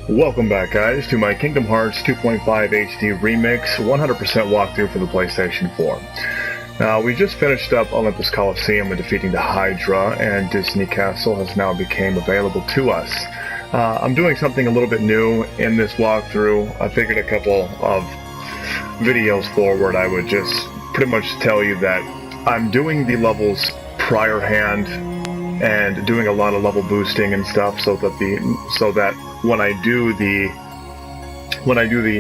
Welcome back, guys, to my Kingdom Hearts 2.5 HD Remix 100% walkthrough for the PlayStation 4. Now, we just finished up Olympus Coliseum and defeating the Hydra, and Disney Castle has now become available to us. I'm doing something a little bit new in this walkthrough. I figured a couple of videos forward I would just pretty much tell you that I'm doing the levels prior hand and doing a lot of level boosting and stuff so that when I do the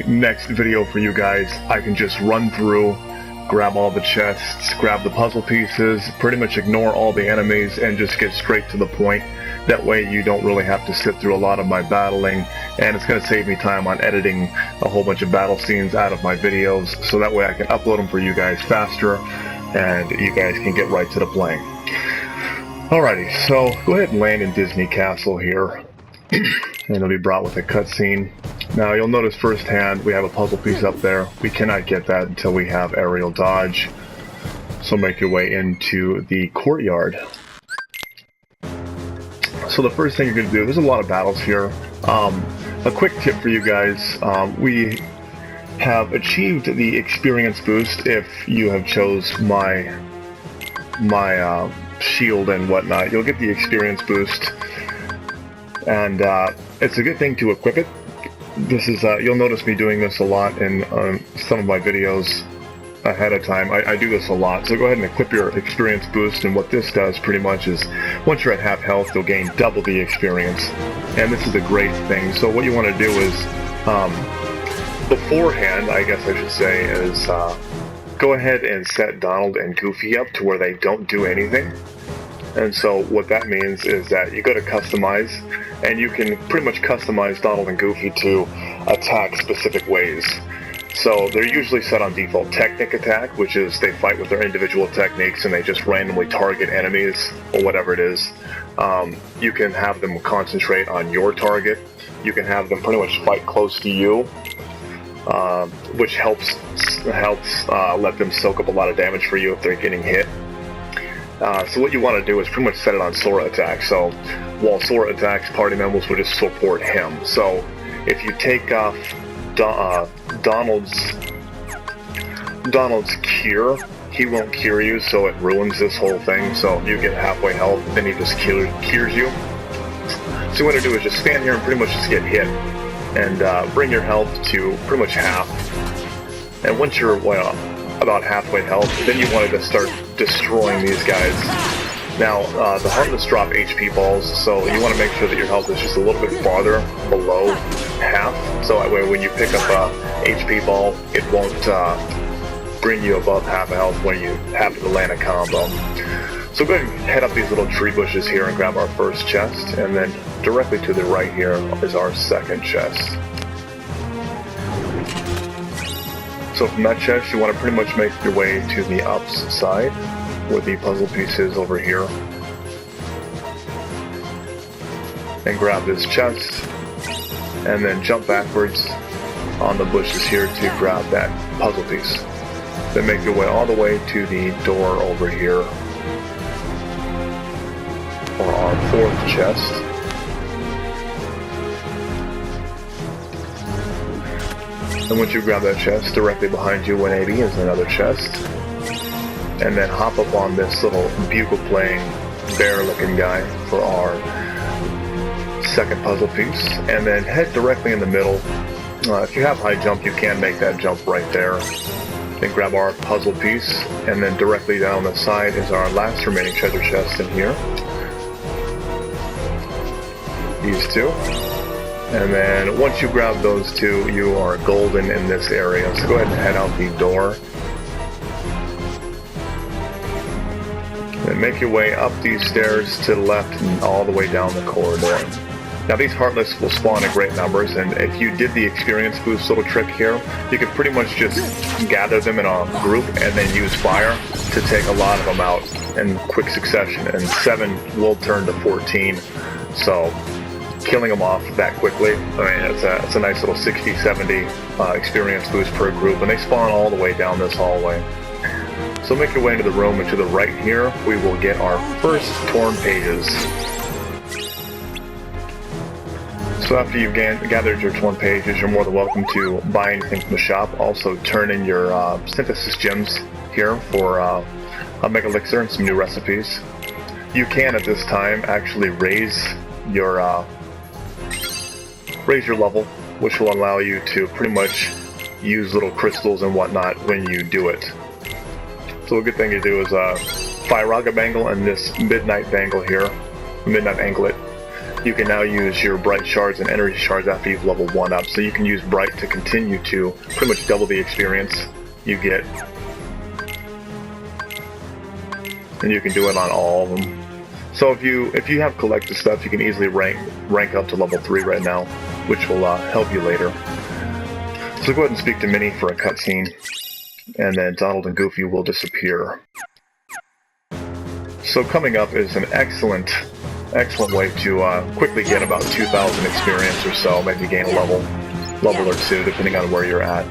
next video for you guys, I can just run through, grab all the chests, grab the puzzle pieces, pretty much ignore all the enemies and just get straight to the point. That way you don't really have to sit through a lot of my battling, and it's going to save me time on editing a whole bunch of battle scenes out of my videos, so that way I can upload them for you guys faster and you guys can get right to the playing. Alrighty, so go ahead and land in Disney Castle here. And it'll be brought with a cutscene. Now you'll notice firsthand we have a puzzle piece up there. We cannot get that until we have aerial dodge. So make your way into the courtyard. So the first thing you're going to do, there's a lot of battles here. A quick tip for you guys, we have achieved the experience boost if you have chose my shield and whatnot. You'll get the experience boost, and it's a good thing to equip it. This is you'll notice me doing this a lot in some of my videos ahead of time. I do this a lot, so go ahead and equip your experience boost, and what this does pretty much is once you're at half health you'll gain double the experience, and this is a great thing. So what you want to do is beforehand, I guess I should say, is go ahead and set Donald and Goofy up to where they don't do anything. And so what that means is that you go to customize, and you can pretty much customize Donald and Goofy to attack specific ways. So they're usually set on default technic attack, which is they fight with their individual techniques and they just randomly target enemies or whatever it is. You can have them concentrate on your target. You can have them pretty much fight close to you, which helps let them soak up a lot of damage for you if they're getting hit. So what you want to do is pretty much set it on Sora attack. So while Sora attacks, party members will just support him. So if you take off Donald's cure, he won't cure you, so it ruins this whole thing. So you get halfway health, then he just cures you. So what you want to do is just stand here and pretty much just get hit, and bring your health to pretty much half. And once you're about halfway health, then you wanted to start destroying these guys. Now, the Heartless drop HP balls, so you want to make sure that your health is just a little bit farther below half, so that way when you pick up a HP ball, it won't bring you above half a health when you happen to land a combo. So go ahead and head up these little tree bushes here and grab our first chest, and then directly to the right here is our second chest. So from that chest, you want to pretty much make your way to the ups side, where the puzzle piece is over here, and grab this chest, and then jump backwards on the bushes here to grab that puzzle piece. Then make your way all the way to the door over here, for our fourth chest. And once you grab that chest, directly behind you 180 is another chest. And then hop up on this little bugle playing bear looking guy for our second puzzle piece, and then head directly in the middle. If you have high jump, you can make that jump right there. Then grab our puzzle piece, and then directly down the side is our last remaining treasure chest in here. These two. And then once you grab those two, you are golden in this area. So go ahead and head out the door. And make your way up these stairs to the left and all the way down the corridor. Now these Heartless will spawn in great numbers, and if you did the experience boost little trick here, you could pretty much just gather them in a group and then use fire to take a lot of them out in quick succession, and 7 will turn to 14. So killing them off that quickly, I mean, it's a nice little 60-70 experience boost per group, and they spawn all the way down this hallway. So make your way into the room, and to the right here, we will get our first torn pages. So after you've gathered your 21 pages, you're more than welcome to buy anything from the shop. Also turn in your synthesis gems here for a mega elixir and some new recipes. You can at this time actually raise your level, which will allow you to pretty much use little crystals and whatnot when you do it. So a good thing to do is Firaga Bangle and this Midnight Bangle here, Midnight Anglet. You can now use your Bright Shards and Energy Shards after you've leveled 1 up. So you can use Bright to continue to pretty much double the experience you get. And you can do it on all of them. So if you have collected stuff, you can easily rank up to level 3 right now, which will help you later. So go ahead and speak to Minnie for a cutscene, and then Donald and Goofy will disappear. So coming up is an excellent way to quickly get about 2,000 experience or so, maybe gain a level or 2, depending on where you're at.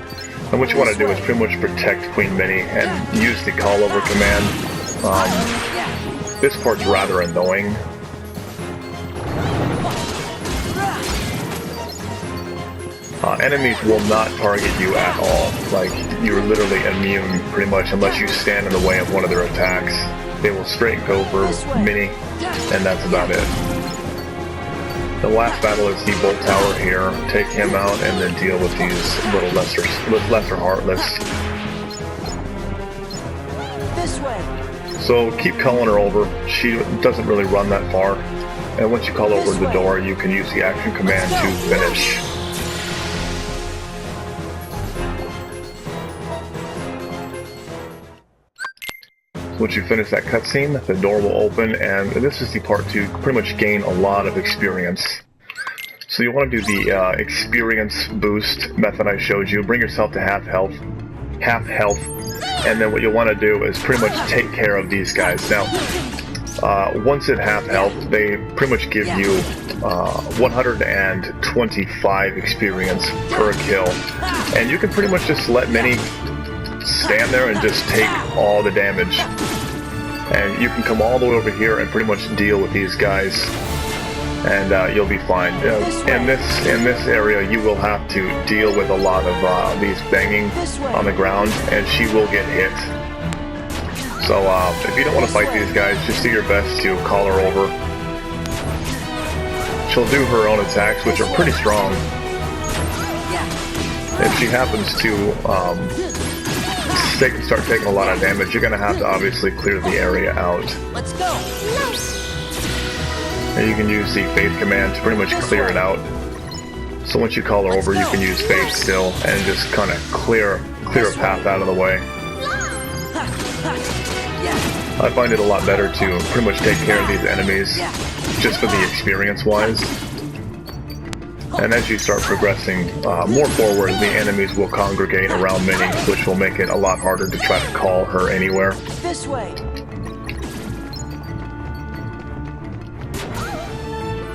And what you want to do is pretty much protect Queen Minnie and use the call over command. This part's rather annoying. Enemies will not target you at all. Like, you're literally immune, pretty much, unless you stand in the way of one of their attacks. They will straight go for Minnie, and that's about it. The last battle is the Bolt Tower here. Take him out, and then deal with these little lesser Heartless. This way. So keep calling her over. She doesn't really run that far. And once you call over the door, you can use the action command to finish. Once you finish that cutscene, the door will open, and this is the part to pretty much gain a lot of experience. So you want to do the experience boost method I showed you. Bring yourself to half health, and then what you'll want to do is pretty much take care of these guys. Now, once at half health, they pretty much give you 125 experience per kill, and you can pretty much just let Minnie stand there and just take all the damage. And you can come all the way over here and pretty much deal with these guys, and you'll be fine. In this area, you will have to deal with a lot of these banging on the ground, and she will get hit. So if you don't want to fight these guys, just do your best to call her over. She'll do her own attacks, which are pretty strong. If she happens to start taking a lot of damage, you're going to have to obviously clear the area out. Let's go. And you can use the Faith command to pretty much clear it out. So once you call her over, you can use Faith still and just kind of clear a path out of the way. I find it a lot better to pretty much take care of these enemies just for the experience wise. And as you start progressing more forward, the enemies will congregate around Minnie, which will make it a lot harder to try to call her anywhere. This way.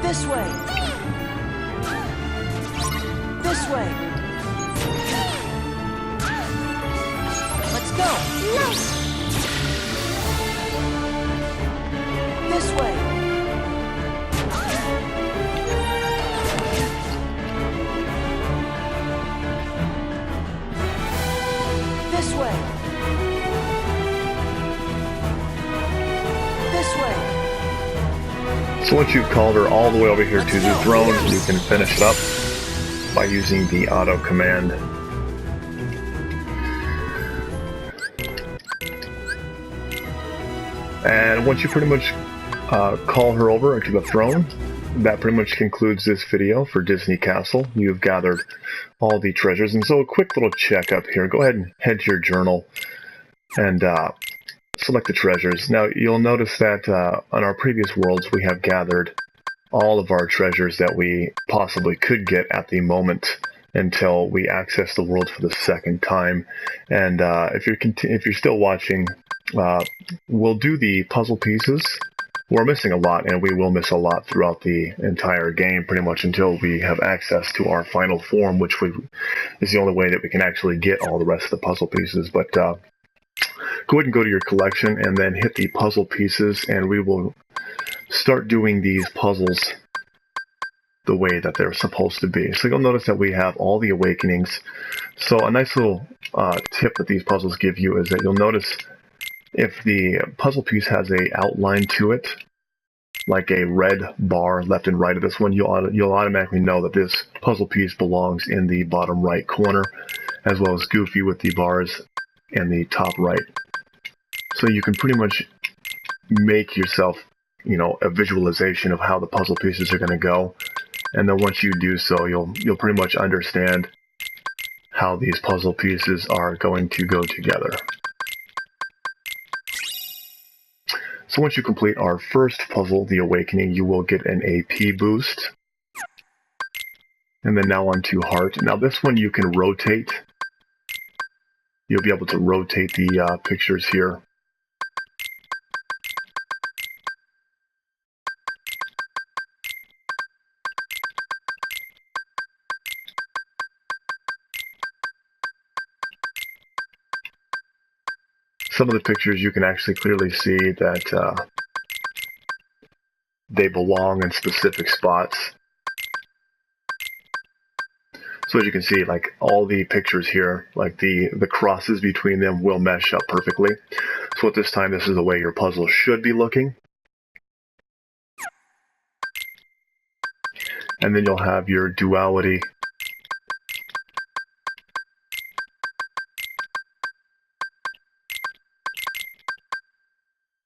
This way. This way. Let's go. This way. This way. This way. So once you've called her all the way over here to the throne, you can finish it up by using the auto command. And once you pretty much call her over to the throne, that pretty much concludes this video for Disney Castle. You've gathered all the treasures, and so a quick little checkup here. Go ahead and head to your journal and select the treasures. Now you'll notice that on our previous worlds we have gathered all of our treasures that we possibly could get at the moment until we access the world for the second time. And if you're still watching, we'll do the puzzle pieces. We're missing a lot, and we will miss a lot throughout the entire game, pretty much until we have access to our final form, which is the only way that we can actually get all the rest of the puzzle pieces. But go ahead and go to your collection and then hit the puzzle pieces, and we will start doing these puzzles the way that they're supposed to be. So you'll notice that we have all the awakenings. So a nice little tip that these puzzles give you is that you'll notice if the puzzle piece has a outline to it, like a red bar left and right of this one, you'll automatically know that this puzzle piece belongs in the bottom right corner, as well as Goofy with the bars in the top right. So you can pretty much make yourself, a visualization of how the puzzle pieces are going to go. And then once you do so, you'll pretty much understand how these puzzle pieces are going to go together. So once you complete our first puzzle, the Awakening, you will get an AP boost. And then now on to Heart. Now this one you can rotate. You'll be able to rotate the pictures here. Some of the pictures you can actually clearly see that they belong in specific spots. So as you can see, like all the pictures here, like the crosses between them will mesh up perfectly. So at this time, this is the way your puzzle should be looking. And then you'll have your duality.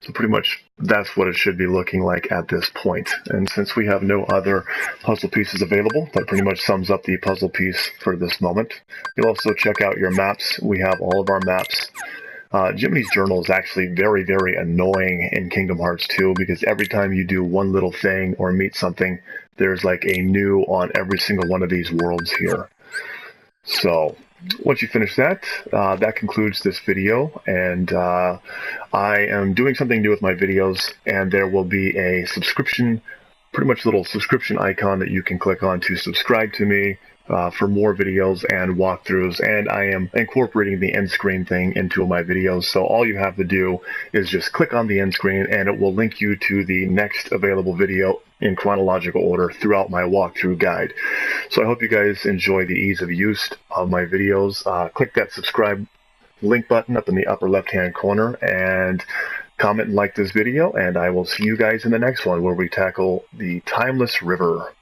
So pretty much that's what it should be looking like at this point. And since we have no other puzzle pieces available, that pretty much sums up the puzzle piece for this moment. You'll also check out your maps. We have all of our maps. Jiminy's Journal is actually very, very annoying in Kingdom Hearts 2 because every time you do one little thing or meet something, there's like a new on every single one of these worlds here. So once you finish that, that concludes this video, and I am doing something new with my videos, and there will be a subscription, pretty much little subscription icon that you can click on to subscribe to me for more videos and walkthroughs, and I am incorporating the end screen thing into my videos, so all you have to do is just click on the end screen and it will link you to the next available video in chronological order throughout my walkthrough guide. So I hope you guys enjoy the ease of use of my videos. Click that subscribe link button up in the upper left hand corner and comment and like this video, and I will see you guys in the next one where we tackle the Timeless River.